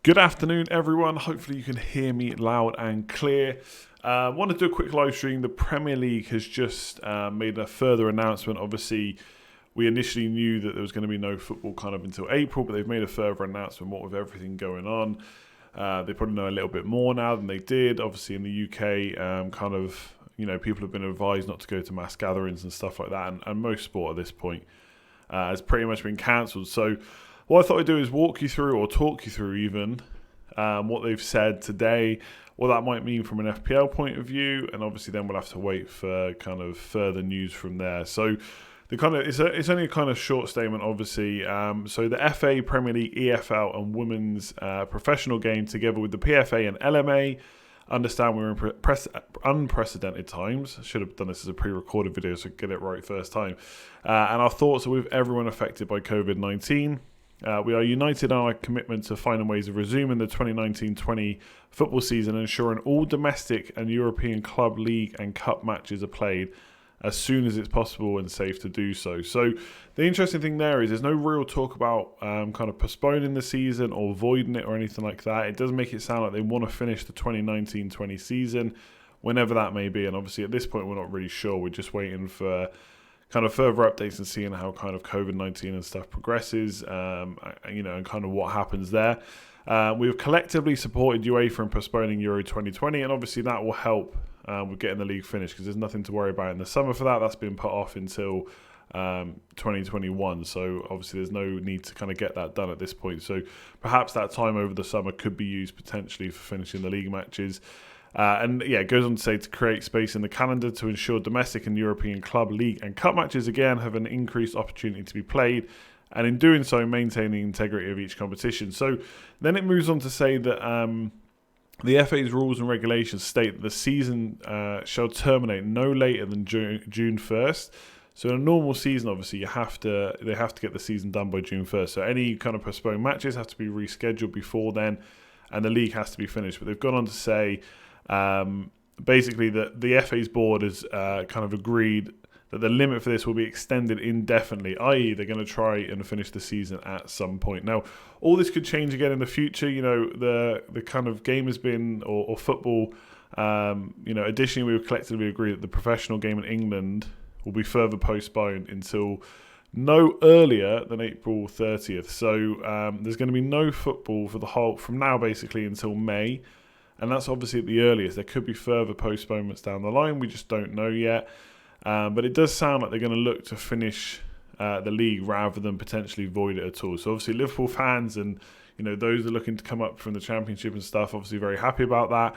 Good afternoon, everyone. Hopefully, you can hear me loud and clear. Want to do a quick live stream. The Premier League has just made a further announcement. Obviously, we initially knew that there was going to be no football kind of until April, but they've made a further announcement. What with everything going on, they probably know a little bit more now than they did. Obviously, in the UK, people have been advised not to go to mass gatherings and stuff like that, and most sport at this point has pretty much been cancelled. So what I thought I'd do is walk you through, or talk you through even, what they've said today, what that might mean from an FPL point of view, and obviously then we'll have to wait for kind of further news from there. So it's only a kind of short statement, obviously. So the FA, Premier League, EFL, and Women's Professional game, together with the PFA and LMA, understand we're in unprecedented times. I should have done this as a pre-recorded video so I get it right first time. And our thoughts are with everyone affected by COVID-19. We are united in our commitment to finding ways of resuming the 2019-20 football season and ensuring all domestic and European club, league and cup matches are played as soon as it's possible and safe to do so. So the interesting thing there is there's no real talk about kind of postponing the season or voiding it or anything like that. It does make it sound like they want to finish the 2019-20 season, whenever that may be. And obviously at this point we're not really sure. We're just waiting for kind of further updates and seeing how kind of COVID-19 and stuff progresses, and kind of what happens there. We've collectively supported UEFA in postponing Euro 2020, and obviously that will help with getting the league finished because there's nothing to worry about in the summer for that. That's been put off until 2021, so obviously there's no need to kind of get that done at this point. So perhaps that time over the summer could be used potentially for finishing the league matches. It goes on to say to create space in the calendar to ensure domestic and European club, league and cup matches again have an increased opportunity to be played, and in doing so maintain the integrity of each competition. So then it moves on to say that the FA's rules and regulations state that the season shall terminate no later than June 1st. So in a normal season, obviously, they have to get the season done by June 1st. So any kind of postponed matches have to be rescheduled before then, and the league has to be finished. But they've gone on to say basically that the FA's board has kind of agreed that the limit for this will be extended indefinitely, i.e. they're going to try and finish the season at some point. Now, all this could change again in the future. You know, the kind of game has been, or football, additionally we've collectively agreed that the professional game in England will be further postponed until no earlier than April 30th. So there's going to be no football from now basically until May. And that's obviously at the earliest. There could be further postponements down the line. We just don't know yet. But it does sound like they're going to look to finish the league rather than potentially void it at all. So obviously Liverpool fans and those that are looking to come up from the Championship and stuff, obviously very happy about that.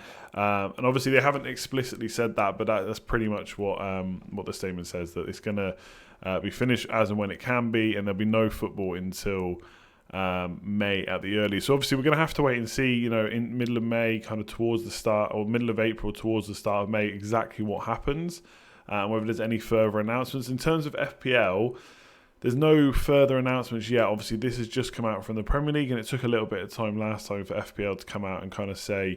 And obviously they haven't explicitly said that, but that's pretty much what the statement says, that it's going to be finished as and when it can be, and there'll be no football until May at the earliest. So obviously we're going to have to wait and see, in middle of May, kind of towards the start, or middle of April towards the start of May, exactly what happens, whether there's any further announcements. In terms of FPL, there's no further announcements yet. Obviously this has just come out from the Premier League, and it took a little bit of time last time for FPL to come out and kind of say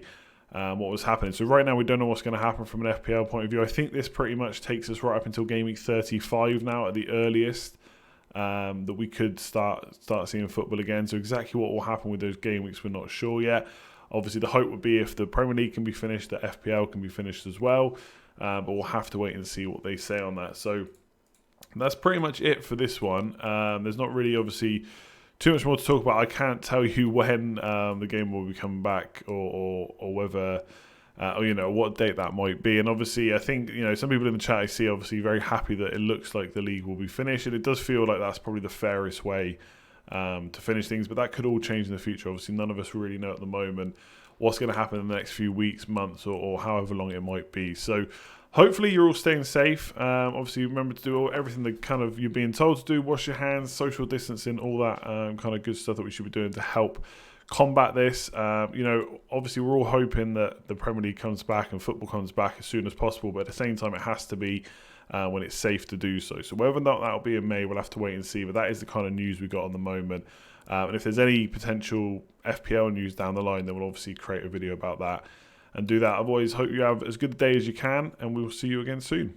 what was happening. So right now we don't know what's going to happen from an FPL point of view. I think this pretty much takes us right up until game week 35 now at the earliest. That we could start seeing football again. So exactly what will happen with those game weeks, we're not sure yet. Obviously, the hope would be if the Premier League can be finished, the FPL can be finished as well. But we'll have to wait and see what they say on that. So that's pretty much it for this one. There's not really, obviously, too much more to talk about. I can't tell you when the game will be coming back or whether... what date that might be. And obviously I think some people in the chat I see obviously very happy that it looks like the league will be finished, and it does feel like that's probably the fairest way to finish things, but that could all change in the future. Obviously none of us really know at the moment what's going to happen in the next few weeks, months, or however long it might be. So hopefully you're all staying safe. Obviously remember to do everything that kind of you're being told to do, wash your hands, social distancing, all that kind of good stuff that we should be doing to help combat this. Obviously we're all hoping that the Premier League comes back and football comes back as soon as possible, but at the same time it has to be when it's safe to do so. So whether or not that'll be in May, we'll have to wait and see, but that is the kind of news we got on the moment. And if there's any potential FPL news down the line, then we'll obviously create a video about that and do that. Otherwise, hope you have as good a day as you can, and we'll see you again soon.